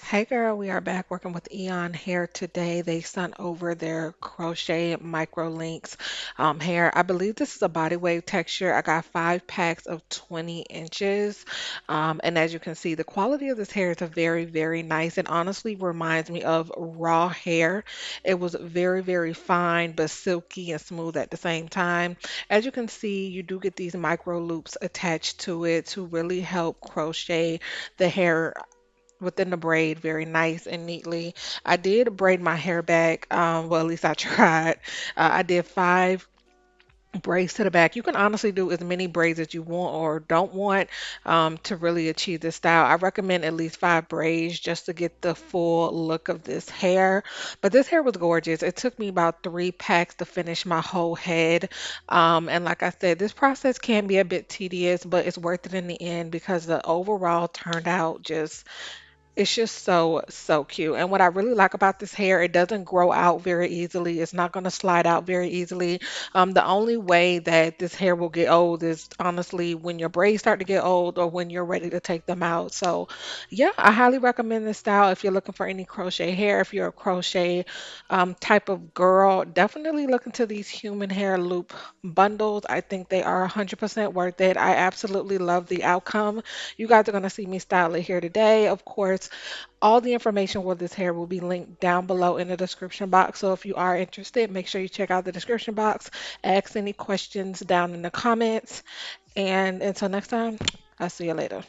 Hey girl, we are back working with EayonHair today. They sent over their crochet micro links hair. I believe this is a body wave texture. I got 5 packs of 20 inches. And as you can see, the quality of this hair is a very nice. It honestly reminds me of raw hair. It was very fine, but silky and smooth at the same time. As you can see, you do get these micro loops attached to it to really help crochet the hair within the braid very nice and neatly. I did braid my hair back. Well, at least I tried. I did 5 braids to the back. You can honestly do as many braids as you want or don't want to really achieve this style. I recommend at least 5 braids just to get the full look of this hair. But this hair was gorgeous. It took me about 3 packs to finish my whole head. And like I said, this process can be a bit tedious, but it's worth it in the end because the overall turned out just it's just so cute. And what I really like about this hair, it doesn't grow out very easily. It's not going to slide out very easily. The only way that this hair will get old is honestly when your braids start to get old or when you're ready to take them out. So, yeah, I highly recommend this style if you're looking for any crochet hair. If you're a crochet type of girl, definitely look into these human hair loop bundles. I think they are 100% worth it. I absolutely love the outcome. You guys are going to see me style it here today. Of course, all the information for this hair will be linked down below in the description box. So if you are interested, make sure you check out the description box, ask any questions down in the comments. And until next time, I'll see you later.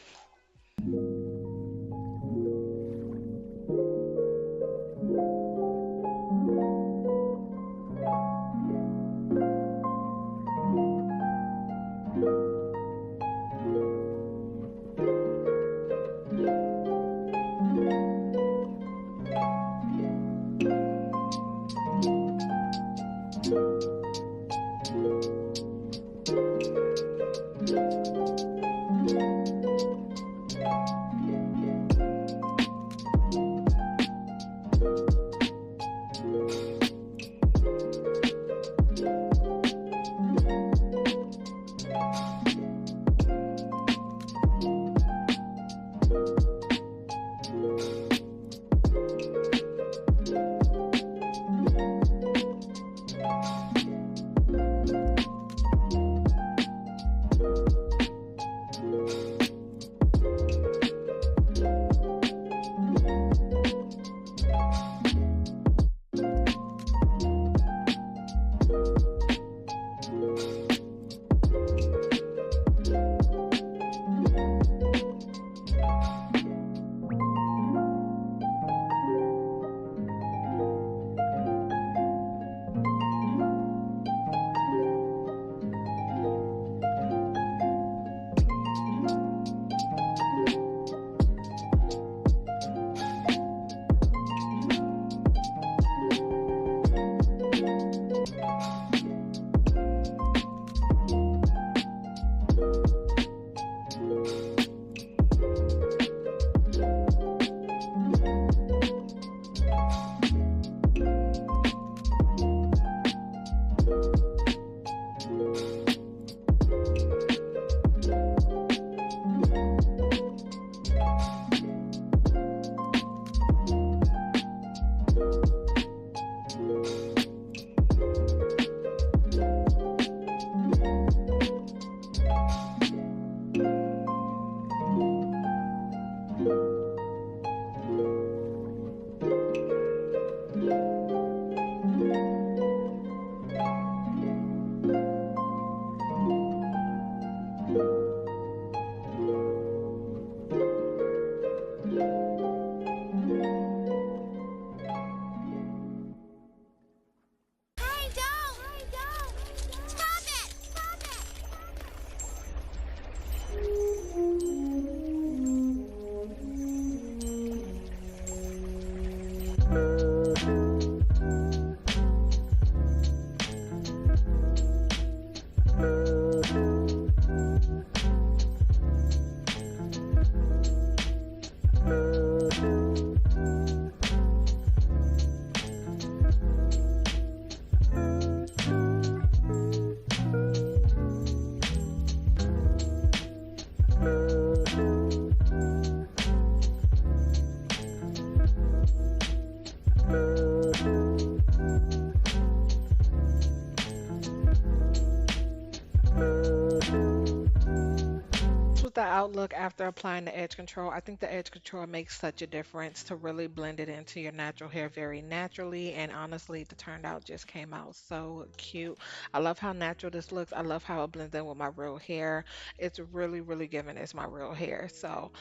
the outlook after applying the edge control. I think the edge control makes such a difference to really blend it into your natural hair very naturally. And honestly, the turned out just came out so cute. I love how natural this looks. I love how it blends in with my real hair. It's really, really giving as my real hair. So,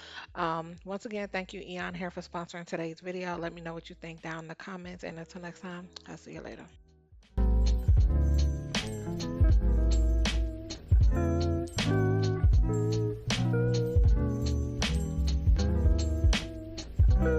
once again, thank you, Eon Hair, for sponsoring today's video. Let me know what you think down in the comments. And until next time, I'll see you later.